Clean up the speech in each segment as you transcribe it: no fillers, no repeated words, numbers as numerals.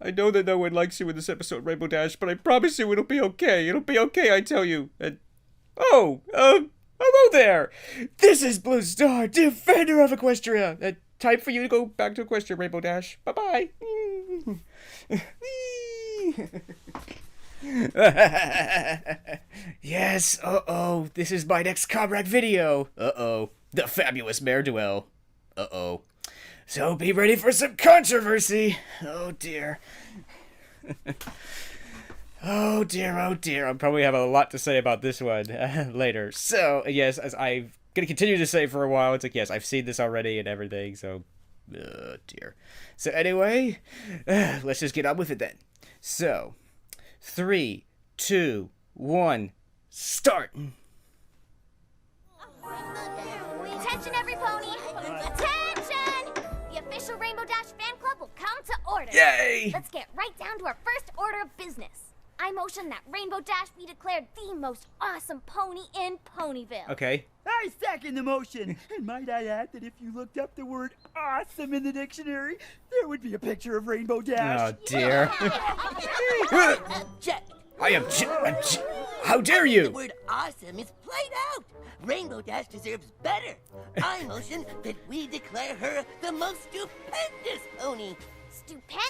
I know that no one likes you in this episode, Rainbow Dash, but I promise you it'll be okay. It'll be okay, I tell you. And hello there. This is Blue Star, defender of Equestria. Time for you to go back to Equestria, Rainbow Dash. Bye-bye. Yes, this is my next ComRac video. The fabulous Mare Do Well. So be ready for some controversy. Oh dear. Oh dear. I'll probably have a lot to say about this one later. So, yes, as I'm going to continue to say for a while, it's like, yes, I've seen this already and everything, so, oh dear. So anyway, let's just get on with it then. So, 3, 2, 1, start! Attention every pony! Attention! The official Rainbow Dash fan club will come to order. Yay! Let's get right down to our first order of business. I motion that Rainbow Dash be declared the most awesome pony in Ponyville. Okay. I second the motion. And might I add that if you looked up the word awesome in the dictionary, there would be a picture of Rainbow Dash. Oh dear. How dare you? The word awesome is played out. Rainbow Dash deserves better. I motion that we declare her the most stupendous pony.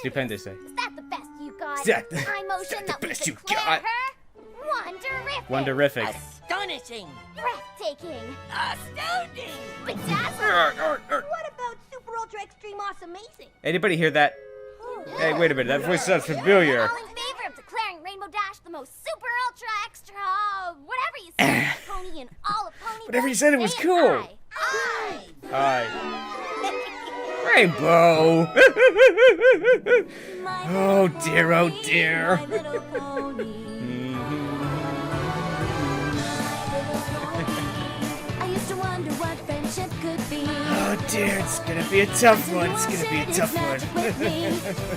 Stupendous. Is that the best you got? I motion that we best you declare got? her Wonderific. Astonishing. breathtaking, Astounding. bedazzling. What about Super Ultra Extreme Awesome Amazing? Anybody hear that? Hey, wait a minute. That voice sounds familiar. All in favor of declaring Rainbow Dash the most super ultra extra, whatever you say, pony in all of Ponyville. Whatever you said, it was say cool. I. Rainbow. Oh dear, oh dear. My little pony. I used to wonder what friendship could be. Oh dear, it's gonna be a tough one. It's gonna be a tough one.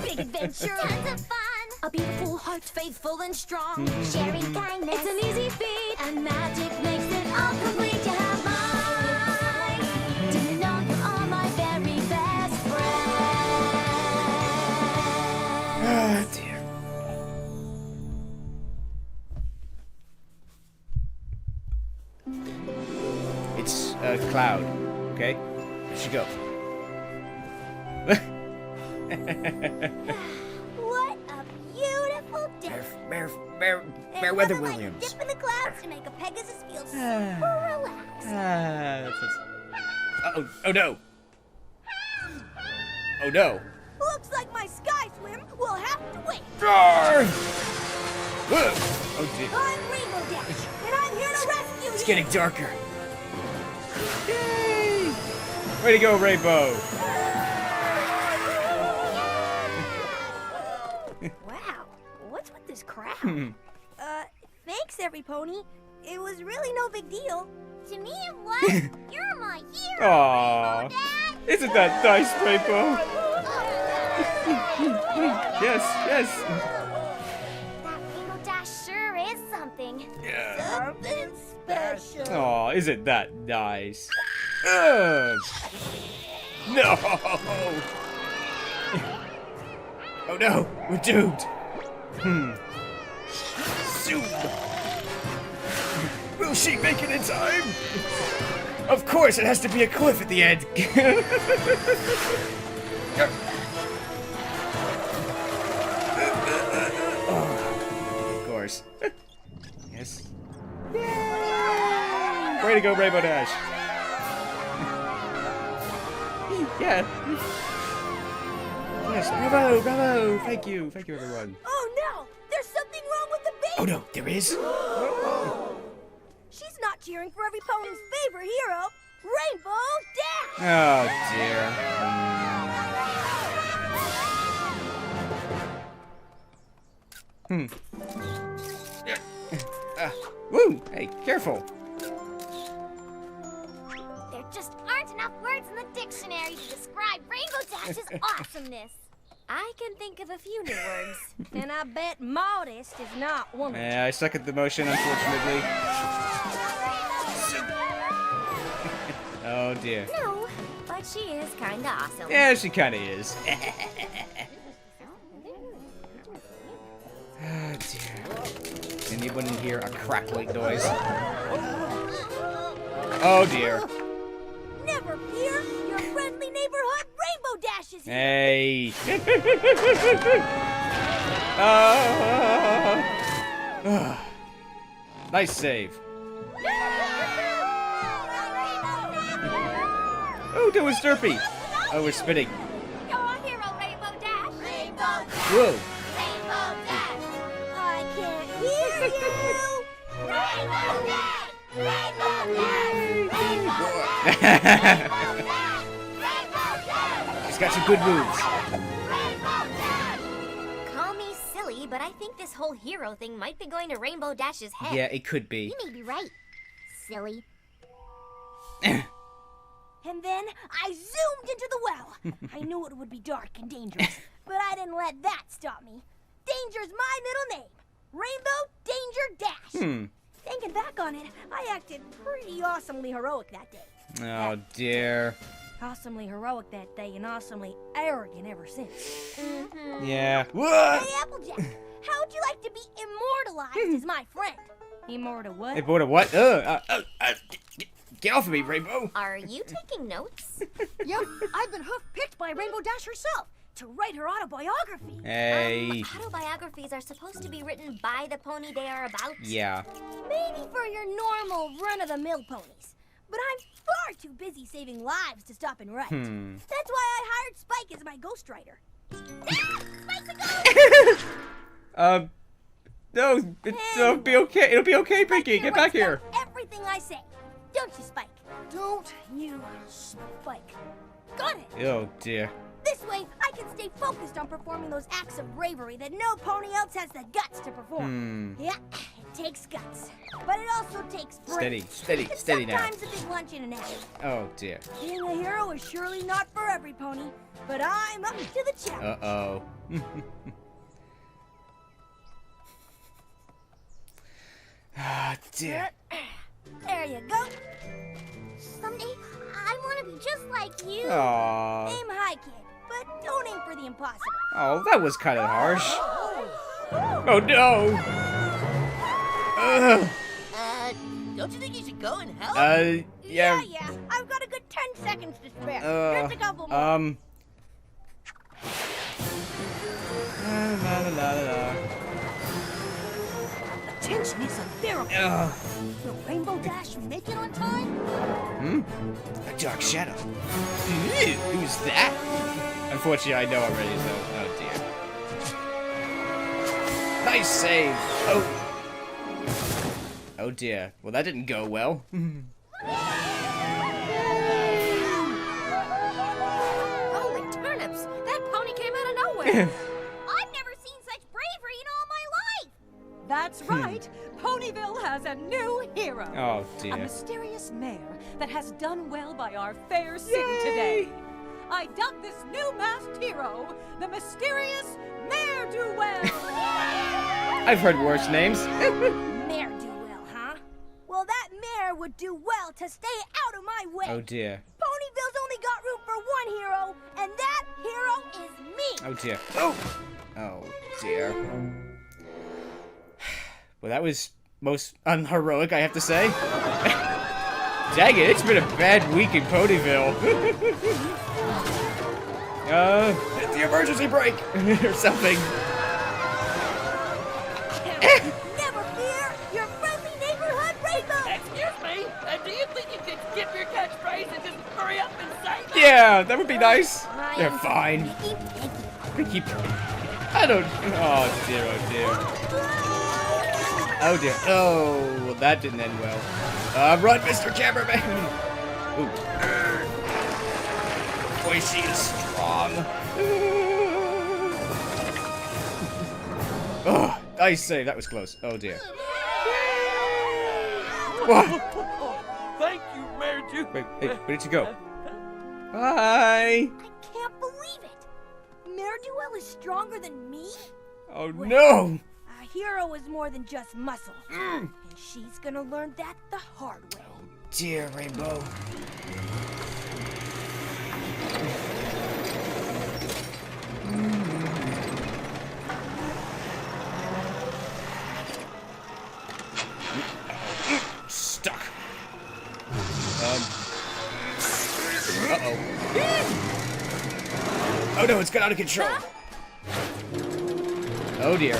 Big adventure, tons of fun. A beautiful heart, faithful and strong. Sharing kindness, it's an easy feat, and magic makes it all complete. You have mine. Do you know you are my very best friend? Oh dear. It's a cloud. Okay, there she go. What a beautiful day. Meriwether Nothing like Williams. dip in the clouds to make a Pegasus feel super relaxed. Oh no. Oh no. Looks like my sky swim will have to wait. Roar! Whoa. Oh dear. I'm Rainbow Dash, and I'm here to rescue you. It's getting darker. Yay! Way to go, Rainbow. Wow, what's with this crowd? Thanks, every pony. It was really no big deal. To me it was. You're my hero, Aww. Rainbow Dash. Isn't that nice, Rainbow? Yes. That Rainbow Dash sure is something. Yeah. Something special. Aw, isn't that nice? Ugh. No! Oh no, we're doomed. Soon. Will she make it in time? Of course, it has to be a cliff at the end. Oh, of course. Yes. Yay! Way to go, Rainbow Dash. Yeah. Yes, bravo. Thank you, everyone. Oh no, there's something wrong with the bee. Oh no, there is? She's not cheering for every pony's favorite hero, Rainbow Dash. Oh dear. Woo! Hey, careful. There just aren't enough words in the dictionary to describe Rainbow Dash's awesomeness. I can think of a few new words, and I bet modest is not one of them. Yeah, I suck at the motion, unfortunately. Oh dear. No, but she is kinda awesome. Yeah, she kind of is. anyone hear a crackling noise? Oh dear. Never fear, your friendly neighborhood Rainbow Dash is here. Hey. Nice save. Oh, that was Derpy. Oh, we're spinning. You're a hero, Rainbow Dash. Rainbow Dash. Whoa. Rainbow Dash. I can't hear you. Rainbow Dash. Rainbow Dash. Rainbow Dash. Rainbow Dash. She's got some good moves. Call me silly, but I think this whole hero thing might be going to Rainbow Dash's head. Yeah, it could be. You may be right. Silly. And then I zoomed into the well. I knew it would be dark and dangerous, but I didn't let that stop me. Danger's my middle name. Rainbow Danger Dash. Thinking back on it, I acted pretty awesomely heroic that day. Oh dear. Awesomely heroic that day and awesomely arrogant ever since. Yeah. What? Hey, Applejack, how would you like to be immortalized as my friend? Immortal what? Hey, boy, what? Get off of me, Rainbow. Are you taking notes? Yep, I've been hoof-picked by Rainbow Dash herself to write her autobiography. Hey. Autobiographies are supposed to be written by the pony they are about. Yeah. Maybe for your normal run-of-the-mill ponies. But I'm far too busy saving lives to stop and write. That's why I hired Spike as my ghostwriter. Spike's a ghost! No, it'll be okay. It'll be okay, Pinky. Get back here. Everything I say. Don't you, Spike? Don't you, Spike. Got it. Oh dear. This way, I can stay focused on performing those acts of bravery that no pony else has the guts to perform. Yeah, it takes guts. But it also takes brains. Steady now. Sometimes a big lunch in an act. Oh dear. Being a hero is surely not for every pony, but I'm up to the challenge. Uh-oh. Ah, dear. There you go. Someday, I want to be just like you. Aww. Aim high, kid, but don't aim for the impossible. Oh, that was kind of harsh. Oh no. Don't you think you should go and help? Yeah. Yeah. I've got a good 10 seconds to spare. Just a couple more. La, la, la, la. Tension is unbearable. Will Rainbow Dash make it on time? A dark shadow. Who's that? Unfortunately, I know already, so oh dear. Nice save. Oh dear. Well, that didn't go well. Holy turnips! That pony came out of nowhere. I've never seen such bravery in all my life. That's right. Ponyville has a new hero. Oh A dear. mysterious mare that has done well by our fair city today. I dub this new masked hero the Mysterious Mare Do Well. I've heard worse names. Mare do well, huh? Well, that mare would do well to stay out of my way. Oh dear. Ponyville's only got room for one hero, and that hero is me. Oh dear. Oh dear. Well, that was most unheroic, I have to say. Dang it, it's been a bad week in Ponyville. Hit the emergency brake or something. Never fear, your friendly neighborhood Rainbow. Excuse me? Do you think you could skip your catchphrase and just hurry up and say that? Yeah, that would be nice. I They're am fine. Picky. Keep. I don't. Oh dear. Oh dear. Oh dear. Oh, well, that didn't end well. Run, Mr. Cameraman. Ooh. Boy, she is strong. Oh, I say that was close. Oh dear. Whoa. Thank you, Mare Do. Wait, hey, where did you go? Bye. I can't believe it. Mare Do Well is stronger than me? Oh no. A hero is more than just muscle. And she's gonna learn that the hard way. Dear Rainbow. no, it's got out of control. Oh dear.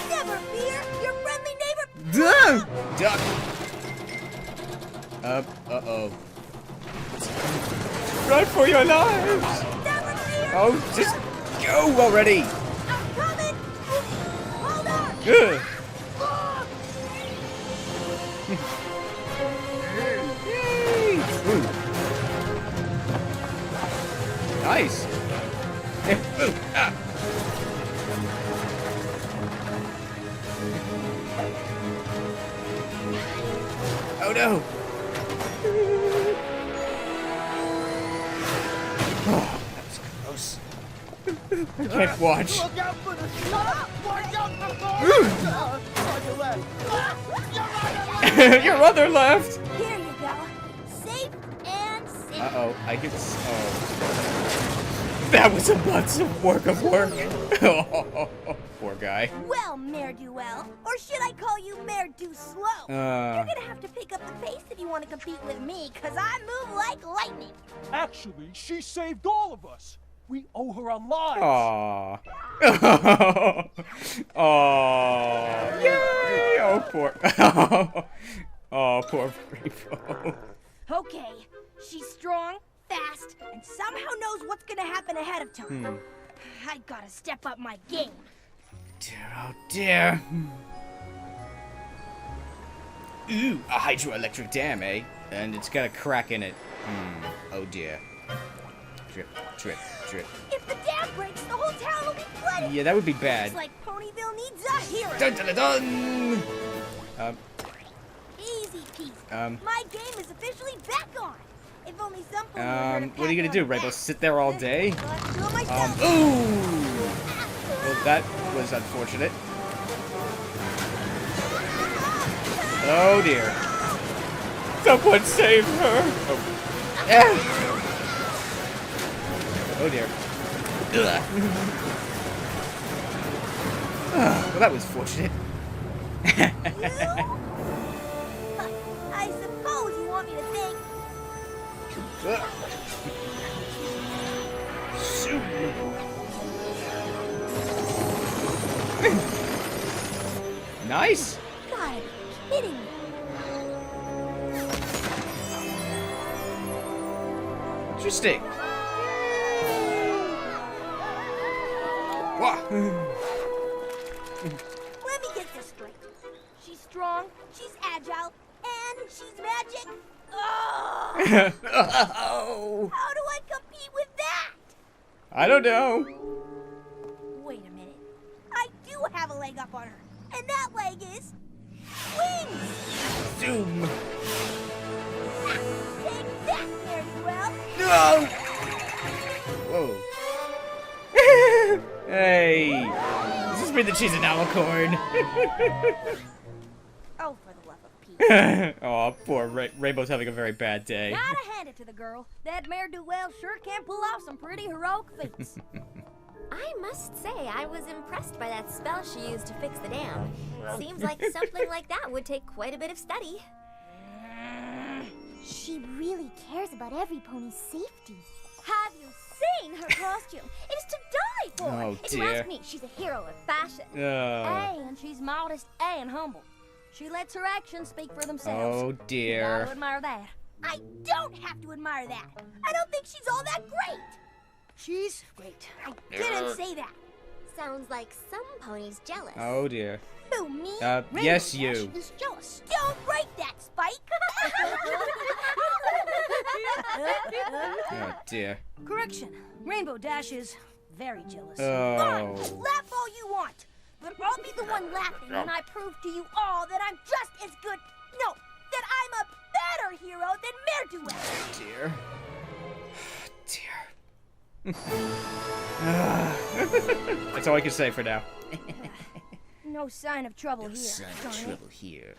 Never fear, your friendly neighbor. Duck. Uh-oh. Run for your lives! Never fear. Oh, just go already! I'm coming. Hold on. Ugh. Ooh. Nice. Ah. Oh no. Oh, that was close. I can't watch. Look out for the stop! Watch out for the Your other left. Here you go. Safe and safe. Uh-oh, I can oh. That was a bunch of work. Oh, poor guy. Well, Mare Do Well, or should I call you Mare Do Slow? You're gonna have to pick up the pace if you want to compete with me, cause I move like lightning. Actually, she saved all of us. We owe her our lives. Aww. Aww. Yay! Oh, poor. Oh, poor Rainbow. Okay, she's strong, fast, and somehow knows what's gonna happen ahead of time. I gotta step up my game. Dear, oh dear. Ooh, a hydroelectric dam, eh? And it's got a crack in it. Oh dear. Drip, drip, drip. If the dam breaks, the whole town will be flooded. Yeah, that would be bad. Looks like Ponyville needs a hero. Dun dun dun dun! Easy peasy. My game is officially back on. If only some pony were here to What are you pat gonna do, me on the Rainbow? back. Sit there all day? So I have to do it myself. Ooh! Well, that was unfortunate. Oh dear. Someone save her! Oh. Yeah. Oh dear. Ugh. Well, that was fortunate. I suppose you want me to think. Shoot. Nice. God, kidding me. Interesting. Wah. Let me get this straight. She's strong, she's agile, and she's magic. Oh! Oh. How do I compete with that? I don't know. Wait a minute. I do have a leg up on her, and that leg is wings. Zoom. Take that, Mare Do Well. No. Whoa. Hey. Does this mean that she's an alicorn? Oh, for the love of Pete. Oh, poor Rainbow's having a very bad day. Gotta hand it to the girl. That Mare Do Well sure can pull off some pretty heroic feats. I must say, I was impressed by that spell she used to fix the dam. Seems like something like that would take quite a bit of study. She really cares about every pony's safety. Have you seen her costume? It's to die for. Oh, If you dear. ask me, she's a hero of fashion. Oh, And she's modest and humble. She lets her actions speak for themselves. oh You gotta dear. admire that. I don't have to admire that. I don't think she's all that great. She's great. I didn't say that. Sounds like some ponies jealous. Oh dear. Who, me? Yes, Rainbow you. Dash is jealous. Don't break that, Spike. Oh dear. Correction. Rainbow Dash is very jealous. Oh. Fine, laugh all you want. But I'll be the one laughing when I prove to you all that I'm just as good. No, that I'm a better hero than Mare Do Well. Dear. Dear. That's all I can say for now. No sign of trouble here. darn it. here.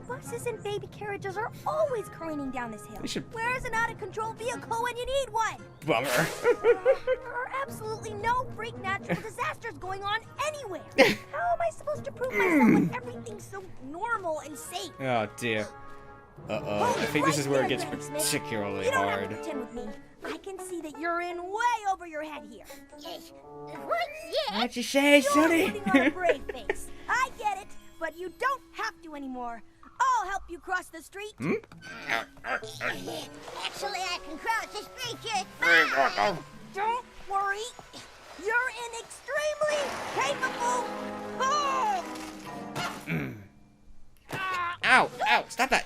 Buses and baby carriages are always careening down this hill. They should- Where's an out-of-control vehicle when you need one? Bummer. There are absolutely no freak natural disasters going on anywhere. How am I supposed to prove myself when everything's so normal and safe? Oh dear. Uh-oh. I think this is where it gets particularly You don't have hard. to pretend with me. I can see that you're in way over your head here. What's that? What'd you say, You're Sonny? putting on a brave face. I get it, but you don't have to anymore. I'll help you cross the street. Actually, I can cross the street here. Don't worry. You're an extremely capable. Oh! Ow! Ow! Stop that!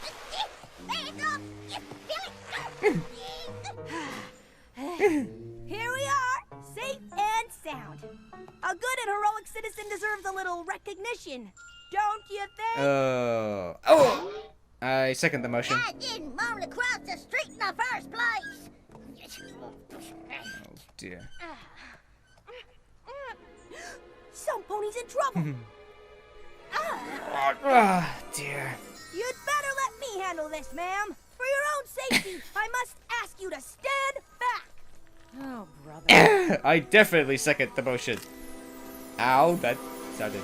Here we are, safe and sound. A good and heroic citizen deserves a little recognition, don't you think? Oh! I second the motion. I didn't want to cross the street in the first place. Oh dear. Some pony's in trouble. Oh dear. You'd better let me handle this, ma'am. For your own safety, I must ask you to stand back. Oh, brother. I definitely second the motion. Ow, that sounded.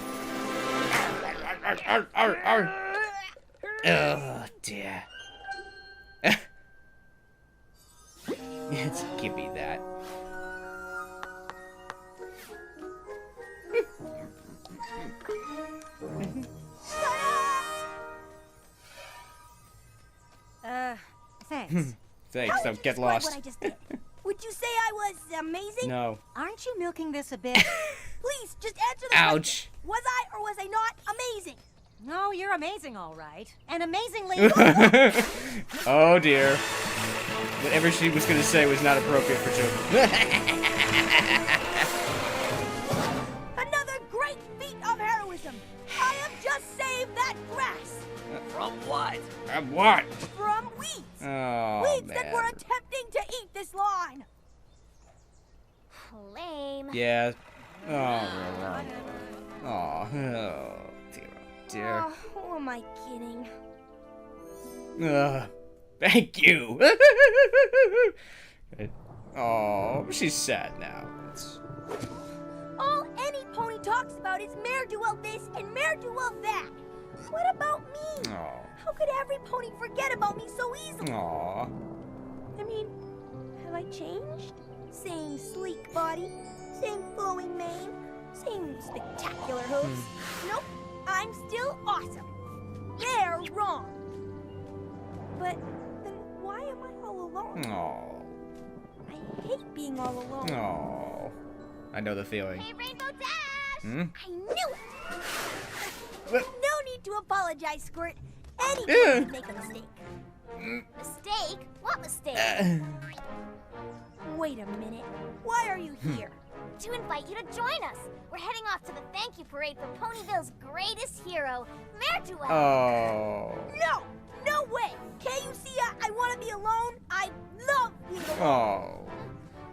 Oh dear. Yes, give me that. Thanks. Thanks, How so would you get describe lost. What I just did? Would you say I was amazing? No. Aren't you milking this a bit? Please, just answer the Ouch. question. Was I or was I not amazing? No, you're amazing, all right. And amazingly... Oh dear. Whatever she was gonna say was not appropriate for children. Another great feat of heroism. I have just saved that grass From what? What? from weeds. Oh, Weeds man. that were attempting to eat this lawn. Lame. Yeah. Oh, oh, dear, dear. Oh, who am I kidding? Thank you. Oh, she's sad now. All any pony talks about is Mare Do Well this and Mare Do Well that. What about me? Oh, How could every pony forget about me so easily? aw. I mean, have I changed? Same sleek body, same flowing mane, same spectacular hooves. Nope, I'm still awesome. They're wrong. But then why am I all alone? Oh, I hate being all alone. oh. I know the feeling. Hey, Rainbow Dash! Hmm? I knew it! What? No need to apologize, Squirt. Anyone Yeah. can make a mistake. Mistake? What mistake? Wait a minute. Why are you here? To invite you to join us. We're heading off to the thank you parade for Ponyville's greatest hero, Mare Do Well. Oh. No! No way! Can't you see I want to be alone? I love being alone. Oh.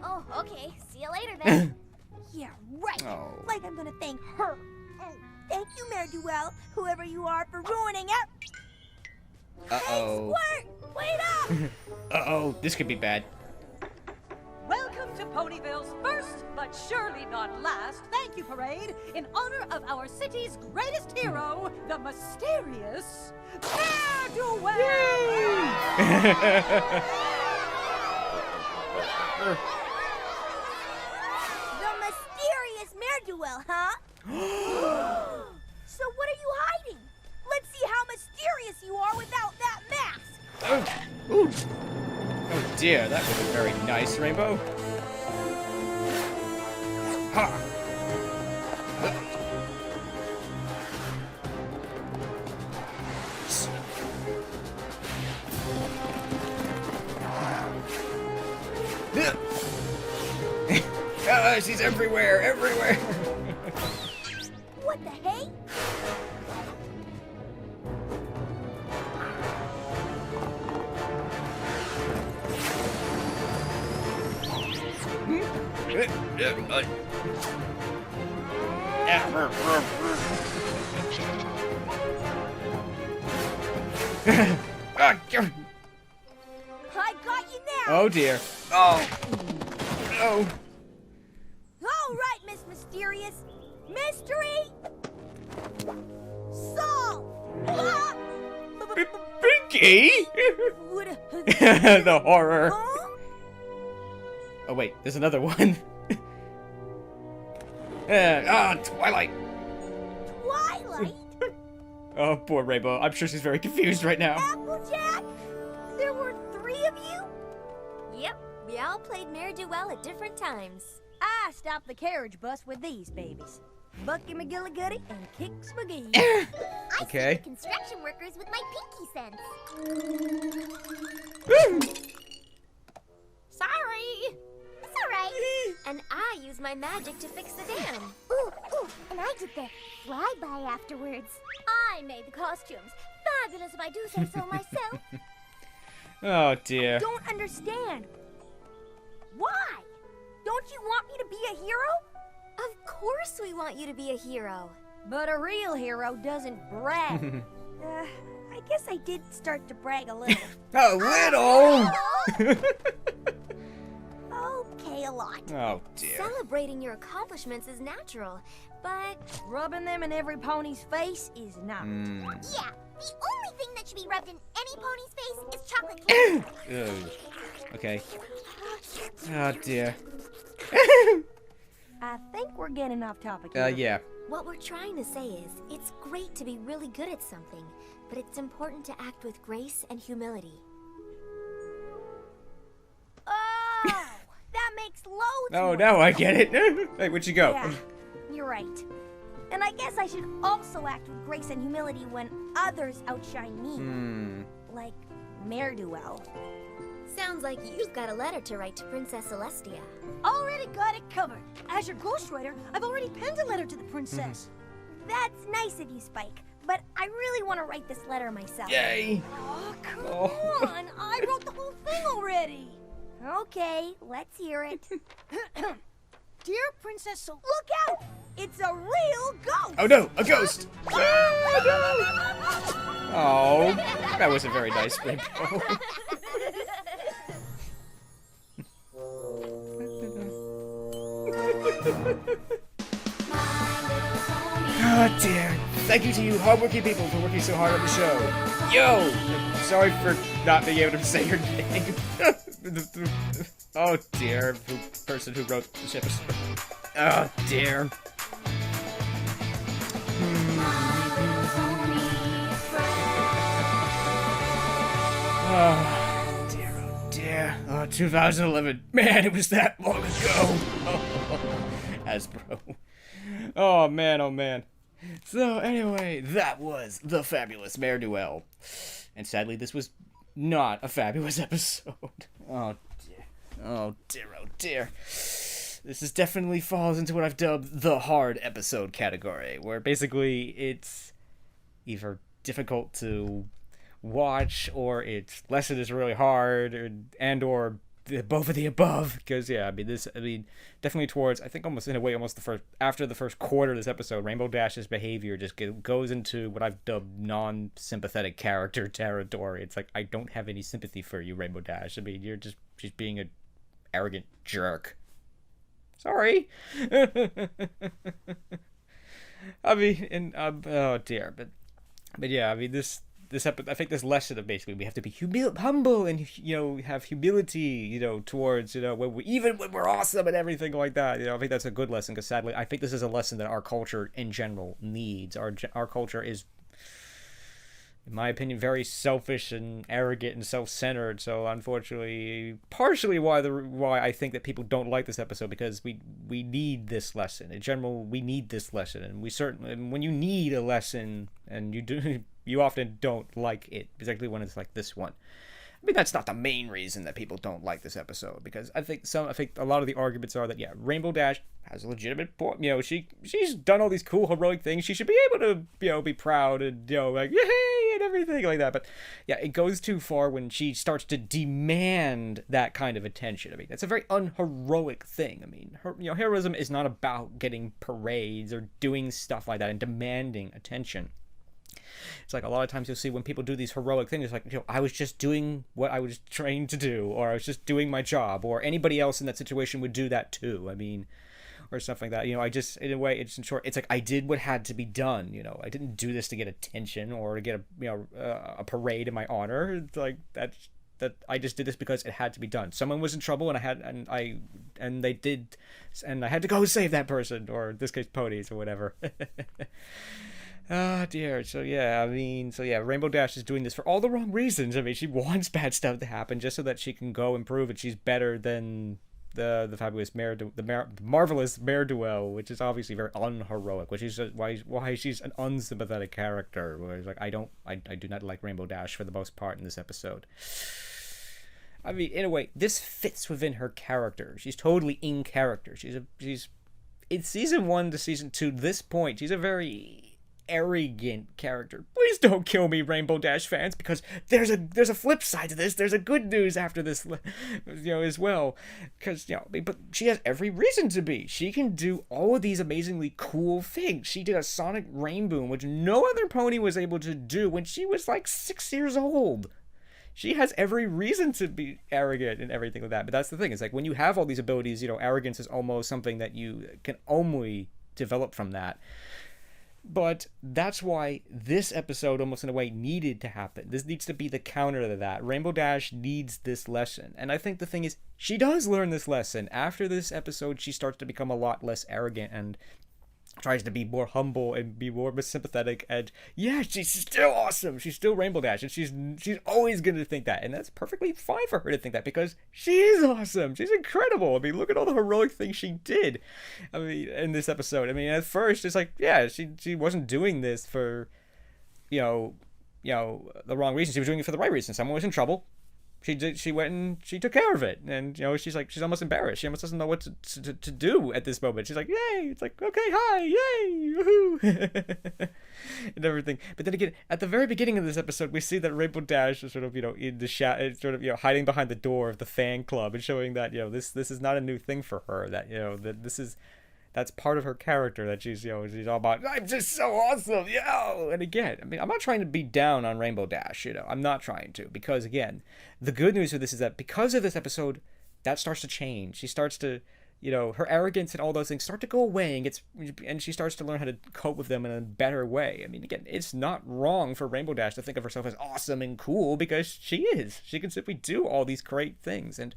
Oh, okay. See you later then. Yeah, right. Oh. Like I'm gonna thank her. Thank you, Mare Do Well, whoever you are, for ruining it. Uh-oh. Hey, Squirt! Wait up! Uh-oh. This could be bad. Welcome to Ponyville's first, but surely not last, thank you parade in honor of our city's greatest hero, the mysterious Mare Do The mysterious Mare Do Well, huh? So what are you hiding? Let's see how mysterious you are without that mask. Oh. Ooh. Oh dear, that was very nice, Rainbow. Ha! She's everywhere, everywhere. What the hey? I got you now. Oh dear. Oh. Oh. All right, Miss Mysterious. Mystery solved. Ah! Bing. spooky! The horror. Huh? Oh wait, there's another one. Twilight. Twilight? Oh, poor Rainbow. I'm sure she's very confused right now. Applejack? There were 3 of you? Yep, we all played Mare Do Well at different times. I stopped the carriage bus with these babies. Bucky McGillicuddy and Kix McGee. Okay. I see the construction workers with my pinky sense. Sorry. It's all right. And I use my magic to fix the dam. Ooh, and I did the flyby afterwards. I made the costumes. Fabulous if I do say so myself. Oh dear. Don't understand. Why? Don't you want me to be a hero? Of course we want you to be a hero. But a real hero doesn't brag. I guess I did start to brag a little. A little. Okay, a lot. Oh dear. Celebrating your accomplishments is natural, but Rubbing them in every pony's face is not. Yeah, the only thing that should be rubbed in any pony's face is chocolate cake. Ugh. Okay. Oh dear. I think we're getting off topic here. Yeah. what we're trying to say is, it's great to be really good at something, but it's important to act with grace and humility. Oh, that makes loads Oh, more now I sense. get it. Hey, where'd you go? Yeah, you're right. And I guess I should also act with grace and humility when others outshine me. Like Mare Do Well. Sounds like you've got a letter to write to Princess Celestia. Already got it covered. As your ghostwriter, I've already penned a letter to the princess. That's nice of you, Spike. But I really want to write this letter myself. Yay! Oh, come Oh. on. I wrote the whole thing already. Okay, let's hear it. Dear Princess Sol... Look out! It's a real ghost! Oh no, a ghost! Oh, that wasn't very nice, Rainbow. Oh dear. Thank you to you hardworking people for working so hard on the show. Yo! Sorry for not being able to say your name. Oh dear, the person who wrote this episode. Oh dear. Oh dear, oh dear. Oh, 2011. Man, it was that long ago. Hasbro. Oh man, oh man. So anyway, that was the fabulous Mare Do Well. And sadly, this was not a fabulous episode. Oh dear. Oh dear, oh dear. This is definitely falls into what I've dubbed the hard episode category, where basically it's either difficult to watch, or its lesson is really hard, or both of the above. Because yeah, I mean definitely towards, I think almost in a way, almost after the first quarter of this episode, Rainbow Dash's behavior just goes into what I've dubbed non-sympathetic character territory. It's like, I don't have any sympathy for you, Rainbow Dash. I mean, she's being an arrogant jerk. Sorry. I mean, and oh dear, but yeah, I mean this I think this lesson of basically we have to be humble and have humility towards when we're awesome and everything like that. I think that's a good lesson, because sadly I think this is a lesson that our culture in general needs. Our culture is, in my opinion, very selfish and arrogant and self-centered. So unfortunately, partially why I think that people don't like this episode, because we need this lesson. In general, we need this lesson, and when you need a lesson and you often don't like it, particularly when it's like this one. I mean, that's not the main reason that people don't like this episode, because I think a lot of the arguments are that, yeah, Rainbow Dash has a legitimate point. She's done all these cool heroic things. She should be able to be proud and like yay and everything like that. But yeah, it goes too far when she starts to demand that kind of attention. I mean, that's a very unheroic thing. I mean, heroism is not about getting parades or doing stuff like that and demanding attention. It's like a lot of times you'll see when people do these heroic things, it's like, I was just doing what I was trained to do, or I was just doing my job, or anybody else in that situation would do that too. I mean, or something like that. I just, in a way, it's in short, it's like I did what had to be done. I didn't do this to get attention or to get a parade in my honor. It's like that I just did this because it had to be done. Someone was in trouble, and I had to go save that person, or in this case, ponies or whatever. Oh dear. So yeah, Rainbow Dash is doing this for all the wrong reasons. I mean, she wants bad stuff to happen just so that she can go and prove that she's better than the fabulous marvelous Mare Do Well, which is obviously very unheroic, which is why she's an unsympathetic character. Where it's like I do not like Rainbow Dash for the most part in this episode. I mean, in a way, this fits within her character. She's totally in character. She's in season 1 to season 2. This point, she's a very arrogant character. Please don't kill me, Rainbow Dash fans, because there's a flip side to this. There's a good news after this, as well, because but she has every reason to be. She can do all of these amazingly cool things. She did a sonic rainbow, which no other pony was able to do when she was like 6 years old. She has every reason to be arrogant and everything like that. But that's the thing. It's like when you have all these abilities, arrogance is almost something that you can only develop from that. But that's why this episode, almost in a way, needed to happen. This needs to be the counter to that. Rainbow Dash needs this lesson. And I think the thing is, she does learn this lesson. After this episode, she starts to become a lot less arrogant and tries to be more humble and be more sympathetic. And yeah, she's still awesome. She's still Rainbow Dash. And she's always going to think that. And that's perfectly fine for her to think that, because she is awesome. She's incredible. I mean, look at all the heroic things she did. I mean, in this episode. I mean, at first, it's like, yeah, she wasn't doing this for, the wrong reasons. She was doing it for the right reasons. Someone was in trouble. She went and she took care of it, and she's almost embarrassed. She almost doesn't know what to do at this moment. She's like, yay! It's like, okay, hi, yay, woohoo, and everything. But then again, at the very beginning of this episode, we see that Rainbow Dash is sort of in the shadow, sort of hiding behind the door of the fan club, and showing that this is not a new thing for her. That that this is. That's part of her character, that she's she's all about, I'm just so awesome, and again, I mean, I'm not trying to be down on Rainbow Dash, I'm not trying to, because again, the good news of this is that because of this episode, that starts to change. She starts to, her arrogance and all those things start to go away, and she starts to learn how to cope with them in a better way. I mean, again, it's not wrong for Rainbow Dash to think of herself as awesome and cool, because she is. She can simply do all these great things, and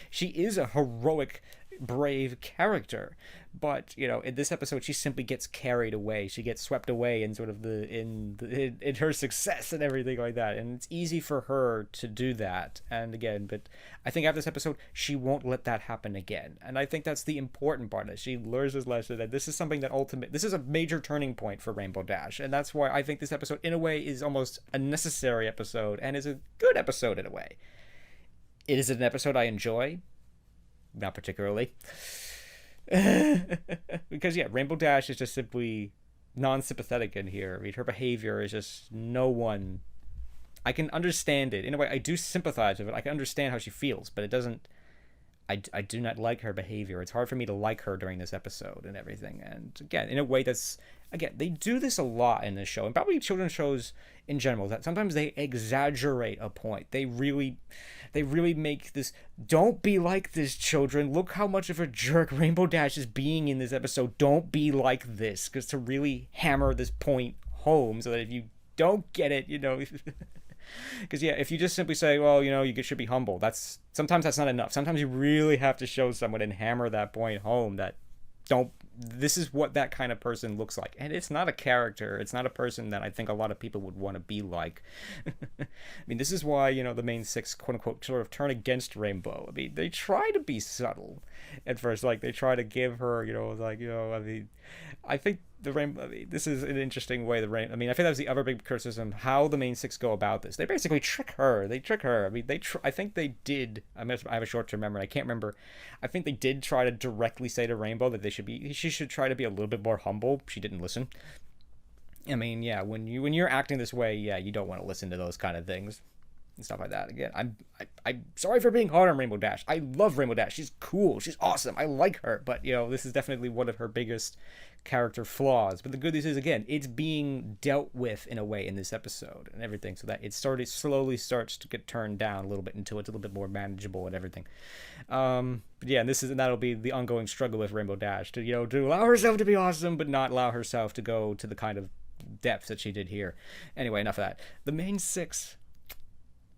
she is a heroic, brave character. But in this episode, she simply gets carried away. She gets swept away in sort of in her success and everything like that. And it's easy for her to do that. And again, but I think after this episode, she won't let that happen again. And I think that's the important part. That she learns this lesson, that this is something this is a major turning point for Rainbow Dash. And that's why I think this episode, in a way, is almost a necessary episode and is a good episode in a way. It is an episode I enjoy. Not particularly. Because Rainbow Dash is just simply non-sympathetic in here. I mean, her behavior is just I can understand it. In a way, I do sympathize with it. I can understand how she feels, but it doesn't, I do not like her behavior. It's hard for me to like her during this episode and everything. And again, in a way they do this a lot in this show, and probably children's shows in general, that sometimes they exaggerate a point. They really make this, don't be like this, children. Look how much of a jerk Rainbow Dash is being in this episode. Don't be like this, because to really hammer this point home, so that if you don't get it, because if you just simply say, well, you should be humble, sometimes that's not enough. Sometimes you really have to show someone and hammer that point home, that this is what that kind of person looks like. And it's not a character. It's not a person that I think a lot of people would want to be like. I mean, this is why, the main 6, quote unquote, sort of turn against Rainbow. I mean, they try to be subtle at first. Like, they try to give her, I mean, I think this is an interesting way I think that was the other big criticism, how the main 6 go about this. They basically trick her. I mean, I think they did. I have a short-term memory. I can't remember. I think they did try to directly say to Rainbow that she should try to be a little bit more humble. She didn't listen. I mean, when you're acting this way, you don't want to listen to those kind of things. and stuff like that. Again, I'm sorry for being hard on Rainbow Dash. I love Rainbow Dash. She's cool. She's awesome. I like her. But, this is definitely one of her biggest character flaws. But the good news is, again, it's being dealt with in a way in this episode and everything, so that it slowly starts to get turned down a little bit until it's a little bit more manageable and everything. But yeah, and that'll be the ongoing struggle with Rainbow Dash to to allow herself to be awesome, but not allow herself to go to the kind of depth that she did here. Anyway, enough of that. The main 6.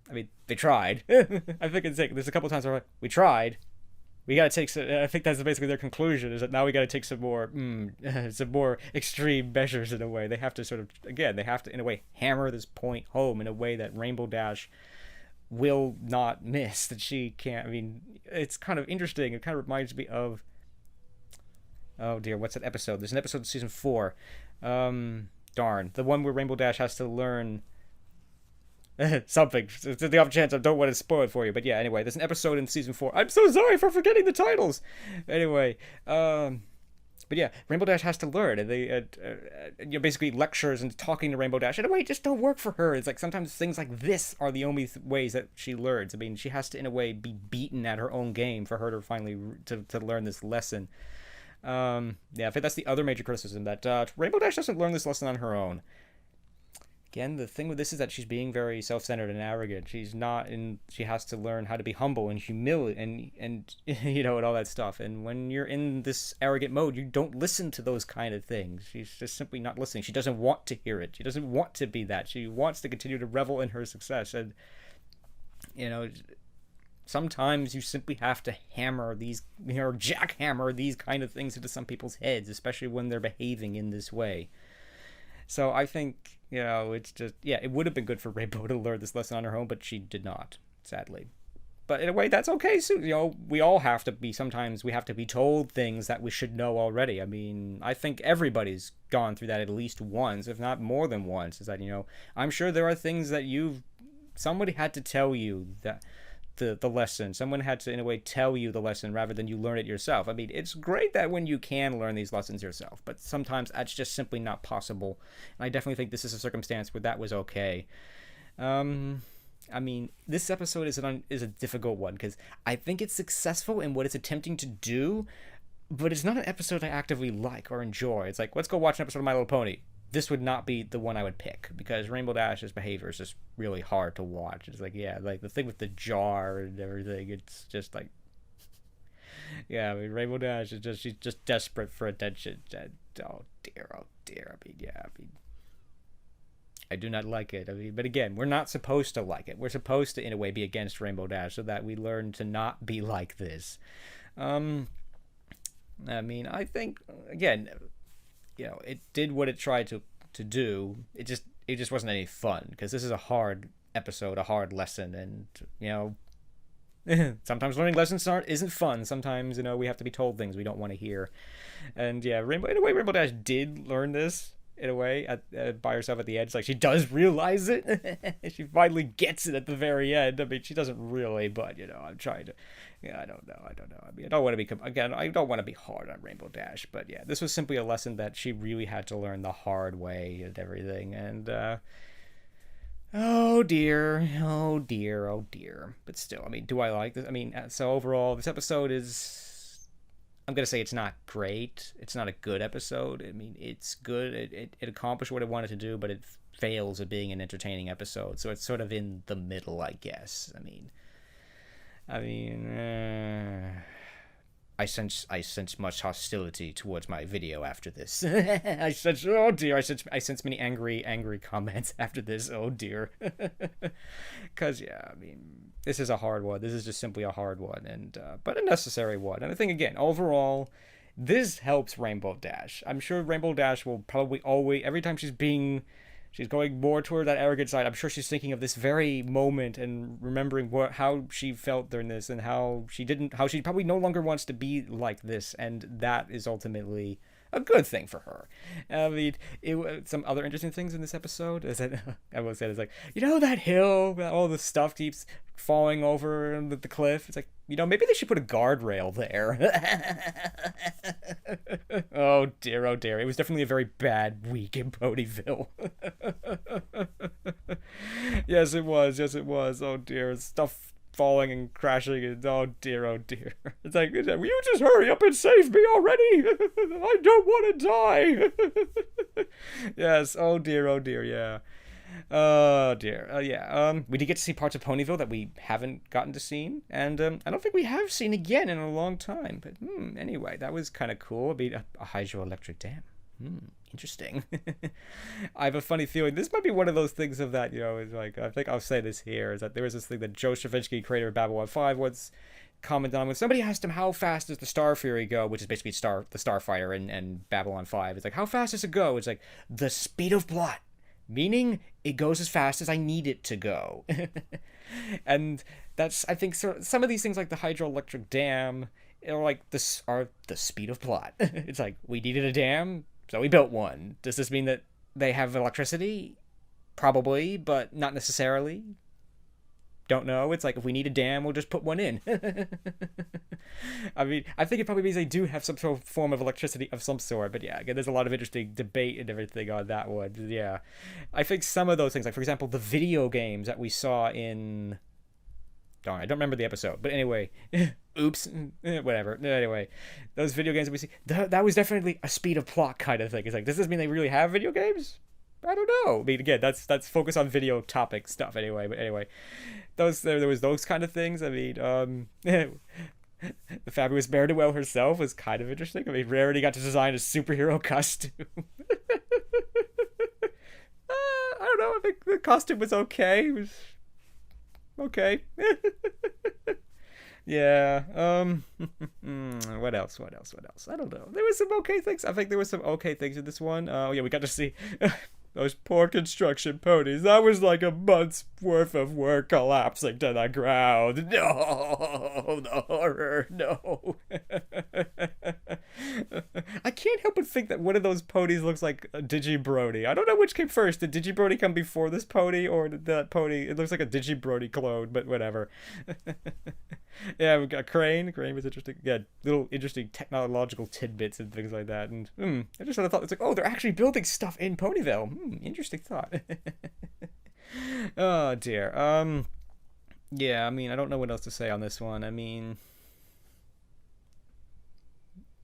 I mean, they tried. I think there's a couple times where we tried. We gotta take some, I think that's basically their conclusion, is that now we gotta take some more extreme measures in a way. They have to in a way hammer this point home in a way that Rainbow Dash will not miss, that she can't. I mean, it's kind of interesting. It kind of reminds me of, oh dear, what's that episode? There's an episode in season 4. Darn, the one where Rainbow Dash has to learn something. To the off chance I don't want to spoil it for you, but yeah. Anyway, there's an episode in season 4. I'm so sorry for forgetting the titles. Anyway, but yeah, Rainbow Dash has to learn, and they basically lectures and talking to Rainbow Dash in a way just don't work for her. It's like sometimes things like this are the only ways that she learns. I mean, she has to in a way be beaten at her own game for her to finally to learn this lesson. Yeah, I think that's the other major criticism, that Rainbow Dash doesn't learn this lesson on her own. Again, the thing with this is that she's being very self-centered and arrogant. She has to learn how to be humble and humility and and all that stuff. And when you're in this arrogant mode, you don't listen to those kind of things. She's just simply not listening. She doesn't want to hear it. She doesn't want to be that. She wants to continue to revel in her success. And, sometimes you simply have to hammer these, jackhammer these kind of things into some people's heads, especially when they're behaving in this way. So I think, it's just, it would have been good for Rainbow to learn this lesson on her own, but she did not, sadly. But in a way, that's okay, too. We all have to be, sometimes we have to be told things that we should know already. I mean, I think everybody's gone through that at least once, if not more than once, is that, I'm sure there are things that somebody had to tell you that, the lesson. Someone had to, in a way, tell you the lesson rather than you learn it yourself. I mean, it's great that when you can learn these lessons yourself, but sometimes that's just simply not possible. And I definitely think this is a circumstance where that was okay. I mean, this episode is a difficult one because I think it's successful in what it's attempting to do, but it's not an episode I actively like or enjoy. It's like, let's go watch an episode of My Little Pony. This would not be the one I would pick because Rainbow Dash's behavior is just really hard to watch. It's like, like the thing with the jar and everything. It's just like, I mean, Rainbow Dash is she's just desperate for attention. And, oh dear. I mean, I do not like it. I mean, but again, we're not supposed to like it. We're supposed to, in a way, be against Rainbow Dash so that we learn to not be like this. I mean, I think, again, it did what it tried to do. It just wasn't any fun because this is a hard episode, a hard lesson, and sometimes learning lessons isn't fun. Sometimes we have to be told things we don't want to hear, and Rainbow Dash did learn this in a way by herself at the end. It's like she does realize it. She finally gets it at the very end. I mean, she doesn't really, but I'm trying to. I don't know. I mean, I don't want to be hard on Rainbow Dash, but this was simply a lesson that she really had to learn the hard way and everything. And oh dear. But still, I mean, do I like this? I mean, so overall, this episode is, I'm gonna say it's not great. It's not a good episode. I mean, it's good. It accomplished what it wanted to do, but it fails at being an entertaining episode. So it's sort of in the middle, I guess. I mean, I sense much hostility towards my video after this. I sense many angry comments after this. Oh dear. Because I mean, this is a hard one. This is just simply a hard one, and but a necessary one. And I think again, overall, this helps Rainbow Dash. I'm sure Rainbow Dash will probably always, every time she's going more toward that arrogant side, I'm sure she's thinking of this very moment and remembering how she felt during this and how she probably no longer wants to be like this, and that is ultimately a good thing for her. I mean, some other interesting things in this episode is that I will say, it's like, that hill, all the stuff keeps falling over the cliff. It's like, maybe they should put a guardrail there. Oh dear. It was definitely a very bad week in Ponyville. Yes, it was. Yes, it was. Oh dear, stuff falling and crashing, and oh dear, oh dear. It's like, will you just hurry up and save me already? I don't want to die. Yes. Oh dear, yeah. Oh dear. Yeah. We did get to see parts of Ponyville that we haven't gotten to see, and I don't think we have seen again in a long time. But anyway, that was kind of cool. I mean, a hydroelectric dam. Interesting. I have a funny feeling this might be one of those things of that, it's like, I think I'll say this here, is that there was this thing that Joe Straczynski, creator of Babylon 5, once commented on when somebody asked him how fast does the Star Fury go, which is basically the Starfighter in Babylon 5. It's like, how fast does it go? It's like, the speed of plot. Meaning, it goes as fast as I need it to go. And that's, I think, some of these things like the hydroelectric dam are like, are the speed of plot. It's like, we needed a dam, so we built one. Does this mean that they have electricity? Probably, but not necessarily. Don't know. It's like, if we need a dam, we'll just put one in. I mean, I think it probably means they do have some sort of form of electricity of some sort. But yeah, again, there's a lot of interesting debate and everything on that one. Yeah. I think some of those things, like, for example, the video games that we saw in... Darn, I don't remember the episode. But anyway, oops, whatever. Anyway, those video games that we see, that was definitely a speed of plot kind of thing. It's like, does this mean they really have video games? I don't know. I mean, again, that's focus on video topic stuff anyway. But anyway, there was those kind of things. I mean, the fabulous Mare Do Well herself was kind of interesting. I mean, Rarity got to design a superhero costume. I don't know. I think the costume was okay. It was okay. Yeah. What else? I don't know. There was some okay things. I think there was some okay things in this one. Oh yeah, we got to see those poor construction ponies. That was like a month's worth of work collapsing to the ground. No, the horror. No. I can't help but think that one of those ponies looks like a Digibrony. I don't know which came first. Did Digibrony come before this pony, or did that pony? It looks like a Digibrony clone, but whatever. Yeah, we got Crane. Crane was interesting. Yeah, little interesting technological tidbits and things like that. And I just sort of thought, it's like, oh, they're actually building stuff in Ponyville. Interesting thought. Oh dear. Yeah, I mean, I don't know what else to say on this one. I mean,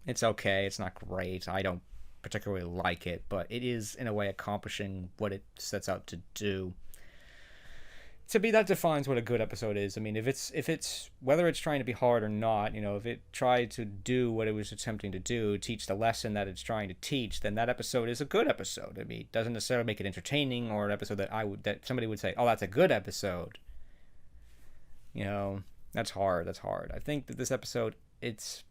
it's okay. It's not great. I don't particularly like it, but it is in a way accomplishing what it sets out to do. To me, that defines what a good episode is. I mean, if it's whether it's trying to be hard or not, if it tried to do what it was attempting to do, teach the lesson that it's trying to teach, then that episode is a good episode. I mean, it doesn't necessarily make it entertaining or an episode that somebody would say, oh, that's a good episode. That's hard. I think that this episode, it's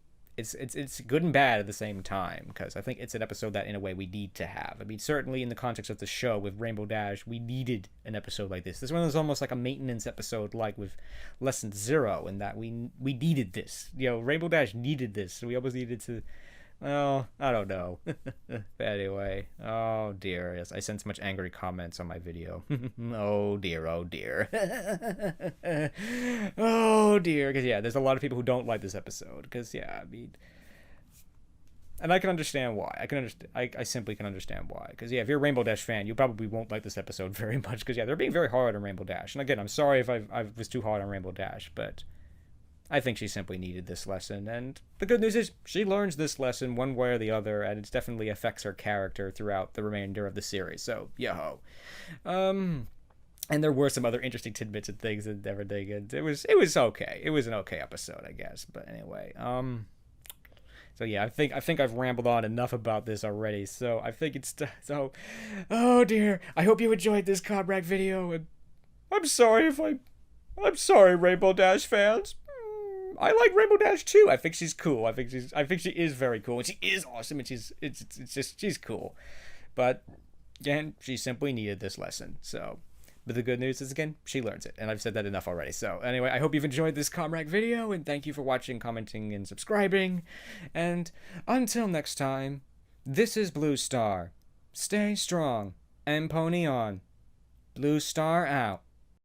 good and bad at the same time, because I think it's an episode that in a way we need to have. I mean, certainly in the context of the show with Rainbow Dash, we needed an episode like this. This one was almost like a maintenance episode, like with Lesson 0, in that we needed this. Rainbow Dash needed this, so we almost needed to... Well, I don't know. But anyway, oh dear, yes, I sense much angry comments on my video. Oh dear. Oh dear, because yeah, there's a lot of people who don't like this episode, because yeah, I mean, and I can understand why. I simply can understand why, because yeah, if you're a Rainbow Dash fan, you probably won't like this episode very much, because yeah, they're being very hard on Rainbow Dash. And again, I'm sorry if I was too hard on Rainbow Dash, but I think she simply needed this lesson, and the good news is she learns this lesson one way or the other, and it definitely affects her character throughout the remainder of the series, so yo-ho. And there were some other interesting tidbits and things and everything, and it was okay. It was an okay episode, I guess, but anyway, so yeah, I think I've rambled on enough about this already, so I think it's so, oh dear, I hope you enjoyed this ComRac video, and I'm sorry, Rainbow Dash fans. I like Rainbow Dash too. I think she's cool. I think she is very cool, and she is awesome, and she's cool. But again, she simply needed this lesson. So, but the good news is, again, she learns it, and I've said that enough already. So anyway, I hope you've enjoyed this ComRac video, and thank you for watching, commenting, and subscribing. And until next time, this is Blue Star. Stay strong and pony on. Blue Star out.